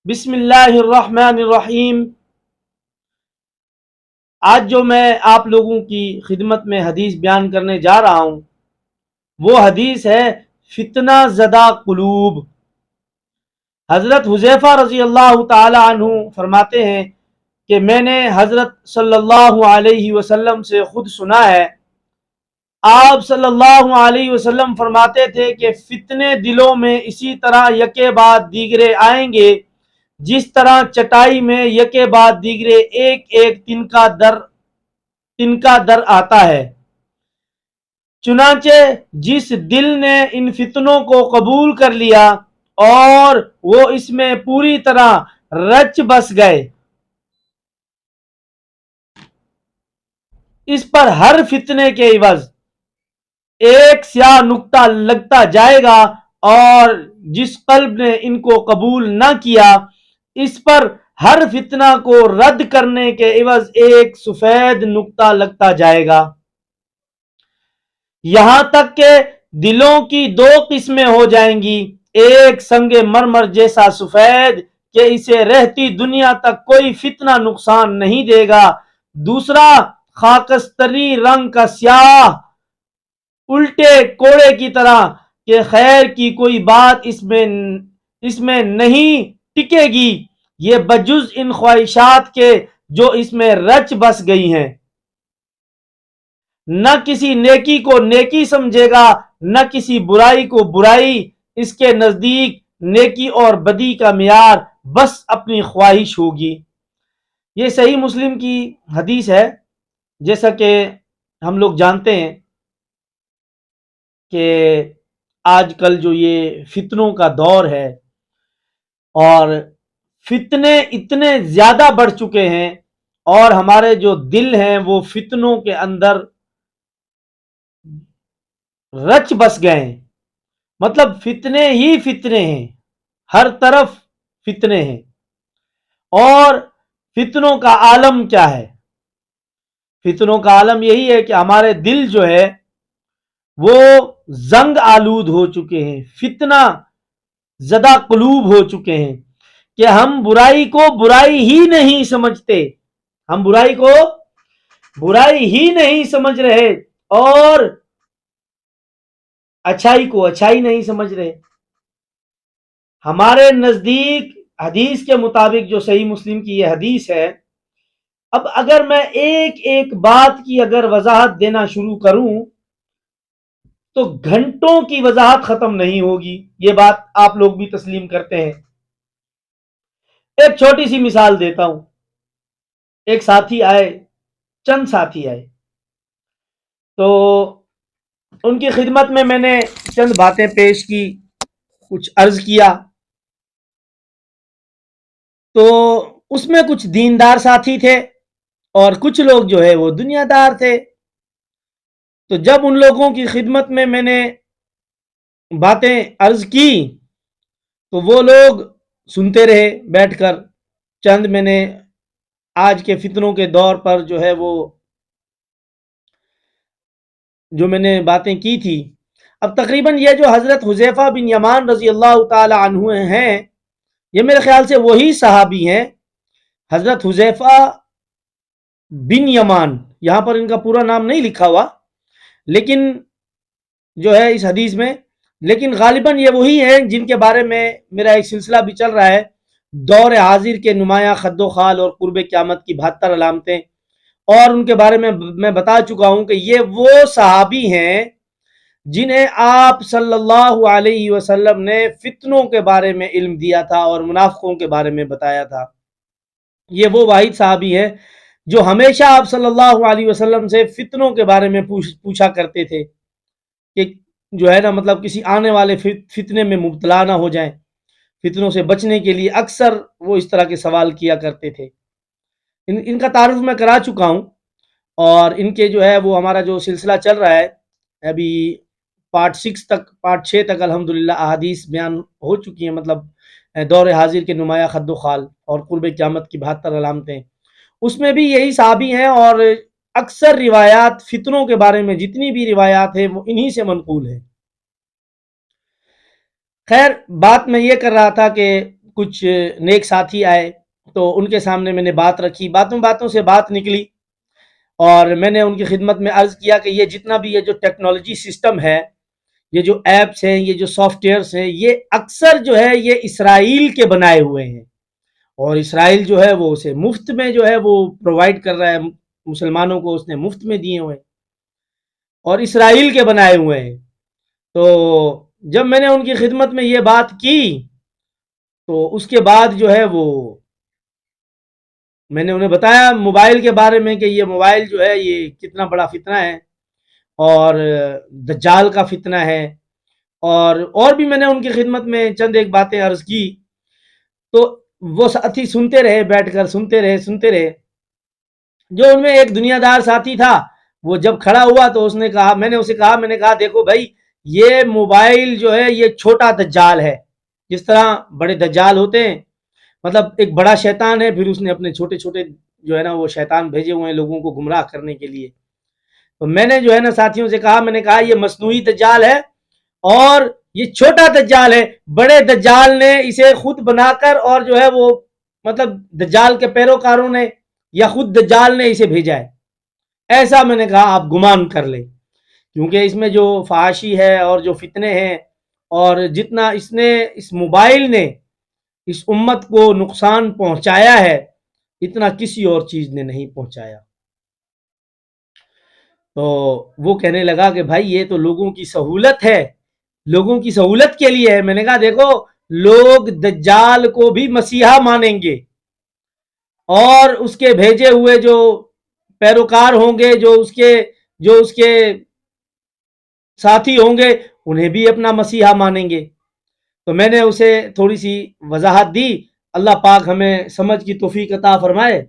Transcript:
بسم اللہ الرحمن الرحیم۔ آج جو میں آپ لوگوں کی خدمت میں حدیث بیان کرنے جا رہا ہوں وہ حدیث ہے فتنہ زدہ قلوب۔ حضرت حذیفہ رضی اللہ تعالی عنہ فرماتے ہیں کہ میں نے حضرت صلی اللہ علیہ وسلم سے خود سنا ہے، آپ صلی اللہ علیہ وسلم فرماتے تھے کہ فتنے دلوں میں اسی طرح یکے بعد دیگرے آئیں گے جس طرح چٹائی میں یکے بعد دیگرے ایک ایک تنکا در آتا ہے۔ چنانچہ جس دل نے ان فتنوں کو قبول کر لیا اور وہ اس میں پوری طرح رچ بس گئے، اس پر ہر فتنے کے عوض ایک سیاہ نقطہ لگتا جائے گا، اور جس قلب نے ان کو قبول نہ کیا اس پر ہر فتنہ کو رد کرنے کے عوض ایک سفید نقطہ لگتا جائے گا، یہاں تک کہ دلوں کی دو قسمیں ہو جائیں گی، ایک سنگ مرمر جیسا سفید کہ اسے رہتی دنیا تک کوئی فتنہ نقصان نہیں دے گا، دوسرا خاکستری رنگ کا سیاہ الٹے کوڑے کی طرح کہ خیر کی کوئی بات اس میں نہیں ٹکے گی، یہ بجز ان خواہشات کے جو اس میں رچ بس گئی ہیں۔ نہ کسی نیکی کو نیکی سمجھے گا نہ کسی برائی کو برائی، اس کے نزدیک نیکی اور بدی کا معیار بس اپنی خواہش ہوگی۔ یہ صحیح مسلم کی حدیث ہے۔ جیسا کہ ہم لوگ جانتے ہیں کہ آج کل جو یہ فتنوں کا دور ہے اور فتنے اتنے زیادہ بڑھ چکے ہیں اور ہمارے جو دل ہیں وہ فتنوں کے اندر رچ بس گئے ہیں، مطلب فتنے ہی فتنے ہیں، ہر طرف فتنے ہیں۔ اور فتنوں کا عالم کیا ہے؟ فتنوں کا عالم یہی ہے کہ ہمارے دل جو ہے وہ زنگ آلود ہو چکے ہیں، فتنہ زدہ قلوب ہو چکے ہیں کہ ہم برائی کو برائی ہی نہیں سمجھتے، ہم برائی کو برائی ہی نہیں سمجھ رہے اور اچھائی کو اچھائی نہیں سمجھ رہے۔ ہمارے نزدیک حدیث کے مطابق جو صحیح مسلم کی یہ حدیث ہے، اب اگر میں ایک ایک بات کی اگر وضاحت دینا شروع کروں تو گھنٹوں کی وضاحت ختم نہیں ہوگی، یہ بات آپ لوگ بھی تسلیم کرتے ہیں۔ ایک چھوٹی سی مثال دیتا ہوں۔ ایک ساتھی آئے، چند ساتھی آئے، تو ان کی خدمت میں نے چند باتیں پیش کی، کچھ عرض کیا، تو اس میں کچھ دیندار ساتھی تھے اور کچھ لوگ جو ہے وہ دنیا دار تھے۔ تو جب ان لوگوں کی خدمت میں نے باتیں عرض کی تو وہ لوگ سنتے رہے بیٹھ کر۔ چند میں نے آج کے فتنوں کے دور پر جو ہے وہ جو میں نے باتیں کی تھی، اب تقریباً یہ جو حضرت حذیفہ بن یمان رضی اللہ تعالی عنہ ہیں، یہ میرے خیال سے وہی صحابی ہیں، حضرت حذیفہ بن یمان، یہاں پر ان کا پورا نام نہیں لکھا ہوا لیکن جو ہے اس حدیث میں، لیکن غالباً یہ وہی ہیں جن کے بارے میں میرا ایک سلسلہ بھی چل رہا ہے، دور حاضر کے نمایاں خد و خال اور قرب قیامت کی 72 علامتیں، اور ان کے بارے میں بتا چکا ہوں کہ یہ وہ صحابی ہیں جنہیں آپ صلی اللہ علیہ وسلم نے فتنوں کے بارے میں علم دیا تھا اور منافقوں کے بارے میں بتایا تھا۔ یہ وہ واحد صحابی ہیں جو ہمیشہ آپ صلی اللہ علیہ وسلم سے فتنوں کے بارے میں پوچھا کرتے تھے کہ جو ہے نا مطلب کسی آنے والے فتنے میں مبتلا نہ ہو جائیں، فتنوں سے بچنے کے لیے اکثر وہ اس طرح کے سوال کیا کرتے تھے۔ ان کا تعارف میں کرا چکا ہوں، اور ان کے جو ہے وہ ہمارا جو سلسلہ چل رہا ہے ابھی پارٹ 6 تک الحمدللہ احادیث بیان ہو چکی ہیں، مطلب دور حاضر کے نمایاں خد و خال اور قرب قیامت کی 72 علامتیں، اس میں بھی یہی صحابی ہیں، اور اکثر روایات فتنوں کے بارے میں جتنی بھی روایات ہیں وہ انہی سے منقول ہیں۔ خیر، بات میں یہ کر رہا تھا کہ کچھ نیک ساتھی آئے تو ان کے سامنے میں نے بات رکھی، باتوں باتوں سے بات نکلی، اور میں نے ان کی خدمت میں عرض کیا کہ یہ جتنا بھی یہ جو ٹیکنالوجی سسٹم ہے، یہ جو ایپس ہیں، یہ جو سافٹ ویئرس ہیں، یہ اکثر جو ہے یہ اسرائیل کے بنائے ہوئے ہیں، اور اسرائیل جو ہے وہ اسے مفت میں جو ہے وہ پرووائڈ کر رہا ہے، مسلمانوں کو اس نے مفت میں دیے ہوئے ہیں اور اسرائیل کے بنائے ہوئے ہیں۔ تو جب میں نے ان کی خدمت میں یہ بات کی تو اس کے بعد جو ہے وہ میں نے انہیں بتایا موبائل کے بارے میں کہ یہ موبائل جو ہے یہ کتنا بڑا فتنہ ہے اور دجال کا فتنہ ہے، اور بھی میں نے ان کی خدمت میں چند ایک باتیں عرض کی، تو وہ ساتھی سنتے رہے، بیٹھ کر سنتے رہے۔ جو ان میں ایک دنیا دار ساتھی تھا، وہ جب کھڑا ہوا تو اس نے کہا، میں نے کہا دیکھو بھائی، یہ موبائل جو ہے یہ چھوٹا دجال ہے، جس طرح بڑے دجال ہوتے ہیں، مطلب ایک بڑا شیطان ہے، پھر اس نے اپنے چھوٹے چھوٹے جو ہے نا وہ شیطان بھیجے ہوئے ہیں لوگوں کو گمراہ کرنے کے لیے۔ تو میں نے جو ہے نا ساتھیوں سے کہا، میں نے کہا یہ مصنوعی دجال ہے اور یہ چھوٹا دجال ہے، بڑے دجال نے اسے خود بنا کر اور جو ہے وہ مطلب دجال کے پیروکاروں نے یا خود دجال نے اسے بھیجا ہے، ایسا میں نے کہا آپ گمان کر لیں، کیونکہ اس میں جو فحاشی ہے اور جو فتنے ہیں اور جتنا اس موبائل نے اس امت کو نقصان پہنچایا ہے اتنا کسی اور چیز نے نہیں پہنچایا۔ تو وہ کہنے لگا کہ بھائی یہ تو لوگوں کی سہولت ہے، لوگوں کی سہولت کے لیے ہے۔ میں نے کہا دیکھو، لوگ دجال کو بھی مسیحا مانیں گے اور اس کے بھیجے ہوئے جو پیروکار ہوں گے، جو اس کے ساتھی ہوں گے، انہیں بھی اپنا مسیحا مانیں گے۔ تو میں نے اسے تھوڑی سی وضاحت دی، اللہ پاک ہمیں سمجھ کی توفیق عطا فرمائے۔